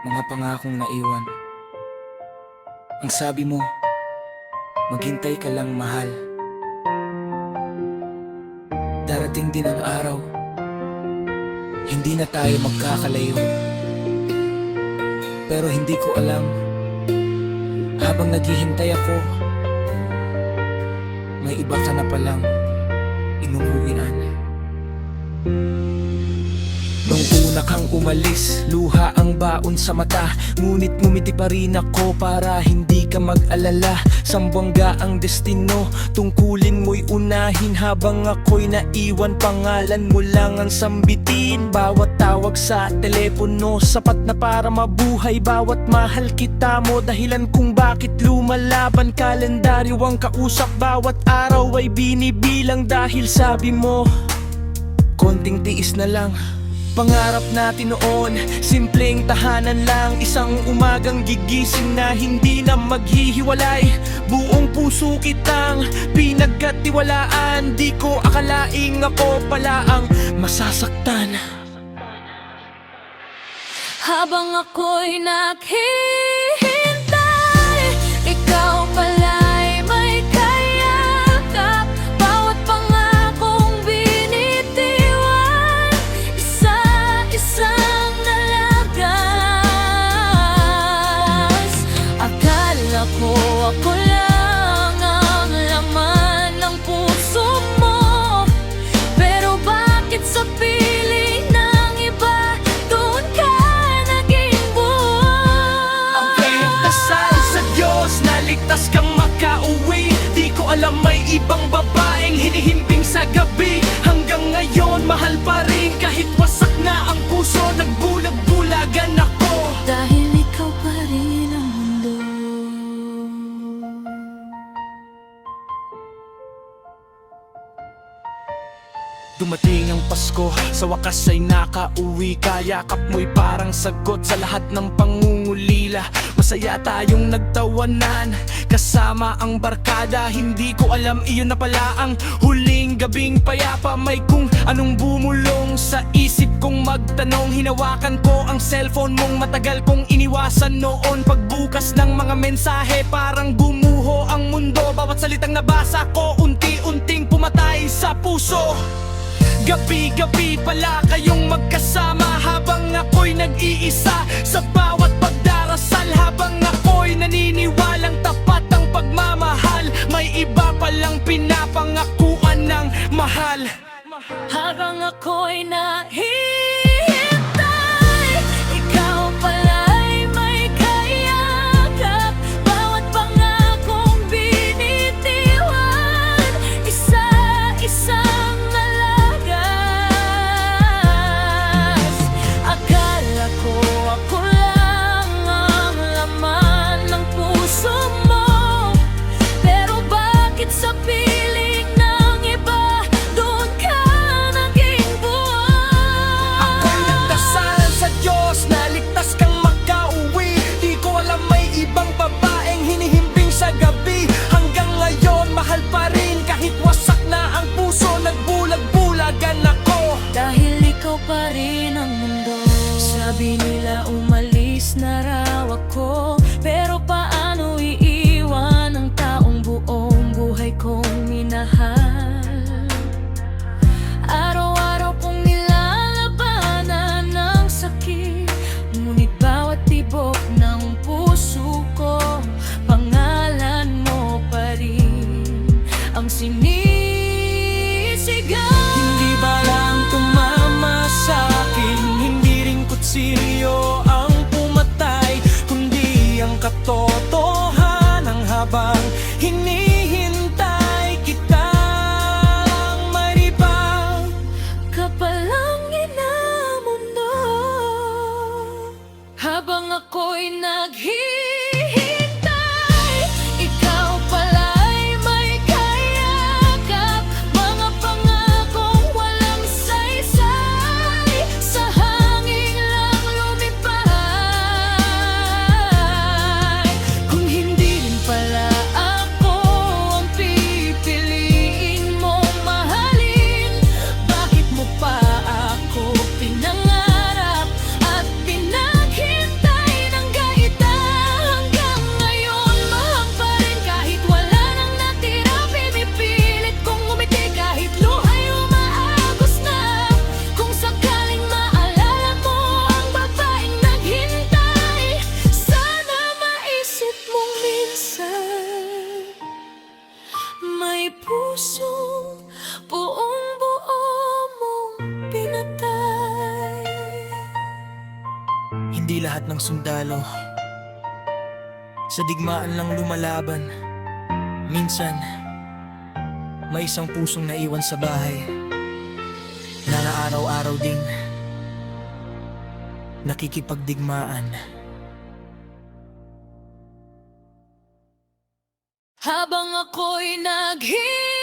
mga pangakong naiwan. Ang sabi mo, maghintay ka lang mahal. Darating din ang araw, hindi na tayo magkakalayo. Pero hindi ko alam, habang naghihintay ako, may iba ka na palang inuuwian. Nung una kang umalis, luha ang baon sa mata. Ngunit ngumiti pa rin ako para hindi ka mag-alala. Sambuanga ang destino, tungkulin mo'y unahin. Habang ako'y naiwan, pangalan mo lang ang sambitin. Bawat tawag sa telepono, sapat na para mabuhay. Bawat mahal kita mo, dahilan kung bakit lumalaban. Kalendaryo ang kausap, bawat araw ay binibilang. Dahil sabi mo, konting tiis na lang. Pangarap natin noon, simpleng tahanan lang. Isang umagang gigising na hindi na maghihiwalay. Buong puso kitang pinagkatiwalaan. Di ko akalaing ako pala ang masasaktan. Habang ako'y naghihintay, ikaw pala'y may kayakap. Bawat pangakong binitiwan, isa-isang nalagas. Akala ko ako lang ang laman ng puso mo, pero bakit sa piling ng iba doon ka naging buwan? Ang dasal sa Diyos, naligtas kang makauwi. Di ko alam may ibang babaeng hinihimping sa gabi. Hanggang ngayon, mahal pa rin kahit wasak na ang puso. Nagbulag-bulagan ako Dahil ikaw pa rin ang mundo. Dumating ang Pasko, sa wakas ay nakauwi ka. Yakap mo'y parang sagot sa lahat ng pangungulila. Masaya tayong nagtawanan, kasama ang barkada. Hindi ko alam iyon na pala ang huling gabing payapa. May kung anong bumulong sa isip kong magtanong. Hinawakan ko ang cellphone mong matagal kong iniwasan noon. Pagbukas ng mga mensahe, parang gumuho ang mundo. Bawat salitang nabasa ko, unti-unting pumatay sa puso. Gabi-gabi pala kayong magkasama, habang ako'y nag-iisa sa bawat pagdarasal. Habang ako'y naniniwalang tapat ang pagmamahal, may iba palang pinapangakuan ng mahal. Habang ako'y nahihintay, ikaw pala'y may kayakap. Bawat pangakong binitiwan, isa-isang nalagas. Akala ko ako lang ang laman ng puso mo, pero bakit sa piling ng iba doon ka naging buwan? Ako'y nagdasal sa Diyos, naligtas kang makauwi. Di ko alam may ibang babaeng hinihimping sa gabi. Hanggang ngayon, mahal pa rin kahit wasak na ang puso. Nagbulag-bulagan ako Dahil ikaw pa rin ang mundo. Sabi nila umalis na raw ako, pero paano iiwan ang taong buong buhay kong minahal? Araw-araw kong nilalabanan ng sakit, ngunit bawat tibok ng puso ko, pangalan mo pa rin ang sinisigaw. Hindi ba lang tumama sa'kin, hindi rin kutsilyo ang pumatay, kundi ang katotohanan habang hinihintay kitang maribang. Kapalangin na mundo, habang ako'y naghihintay, ikaw pala'y may kayakap. Mga pangakong walang saysay, sa hangin lang lumipay. Kung hindi rin pala ako ang pipiliin mong mahalin, bakit mo pa ako pinangarap at pinaghintay? Hindi lahat ng sundalo sa digmaan lang lumalaban. Minsan, may isang pusong naiwan sa bahay na araw-araw ding nakikipagdigmaan. Habang ako'y naghihintay